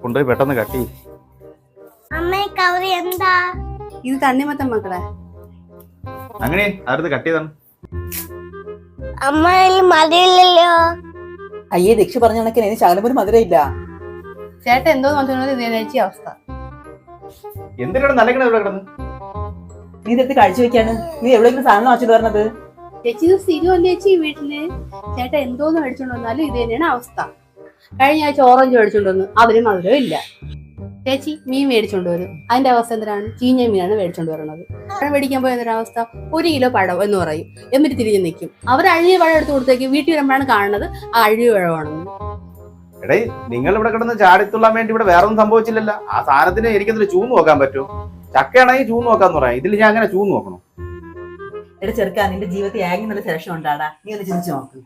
കൊണ്ടുപോയി പെട്ടെന്ന് കട്ടി. ഇത് തണ്ണിമത്തൻ മക്കളെ. അങ്ങനെ ആരുടെ കട്ട് ചെയ്താണ്? അമ്മ മതിയില്ലല്ലോ. അയ്യേ ദക്ഷ പറഞ്ഞ കണക്കിന് അതിന് ശകലം പോലും മധുരയില്ല. ചേട്ടൻ എന്തോ നോക്കുന്നത് ഇതേ കഴിച്ച അവസ്ഥ. എന്തിനാണ് നല്ലങ്ങനെ ഇവിടെ കിടന്ന്? നീ ഇതെടുത്ത് കഴിച്ചു വെക്കാണ്. നീ എവിടെയെങ്കിലും സാധനം വെച്ചിട്ട് പറഞ്ഞത്? ചേച്ചി ഇത് സ്ഥിരമല്ലേ ചേച്ചി വീട്ടില്. ചേട്ടൻ എന്തോന്ന് മേടിച്ചോണ്ട് വന്നാലും ഇത് തന്നെയാണ് അവസ്ഥ. കഴിഞ്ഞ ആഴ്ച ഓറഞ്ച് മേടിച്ചോണ്ട് വന്നു, അതിന് മധുരം ഇല്ല. ചേച്ചി മീൻ മേടിച്ചോണ്ട് വരും, അതിന്റെ അവസ്ഥ എന്തിനാണ്? ചീഞ്ഞ മീനാണ് മേടിച്ചോണ്ട് വരുന്നത്. പഴം മേടിക്കാൻ പോയ എന്തൊരവസ്ഥ? 1 കിലോ പഴം എന്ന് പറയും, എന്നിട്ട് തിരിഞ്ഞ് നിൽക്കും. അവർ അഴുകിയ പഴം എടുത്ത് കൊടുത്തേക്ക് വീട്ടിൽ വരുമ്പോഴാണ് കാണുന്നത് ആ അഴുകിയ പഴമാണെന്ന്. എടേ, നിങ്ങൾ ഇവിടെ കിടന്ന് ചാടിത്തുള്ളാൻ വേണ്ടി ഇവിടെ വേറെ ഒന്നും സംഭവിച്ചില്ലല്ലോ. ആ സാധനത്തിന് എനിക്കെന്തൊരു ചൂന്ന് നോക്കാൻ പറ്റുമോ? ചക്കയാണെങ്കിൽ ചൂന്ന് നോക്കാന്ന് പറയാം, ഇതിൽ ഞാൻ അങ്ങനെ ചൂന്ന് നോക്കണം? എടാ ചെറുക്കാ, നിന്റെ ജീവിതത്തിൽ ആകെ നല്ല ശേഷം ഉണ്ടാടാ. നീ ഒന്ന് ചിന്തിച്ചു നോക്ക്.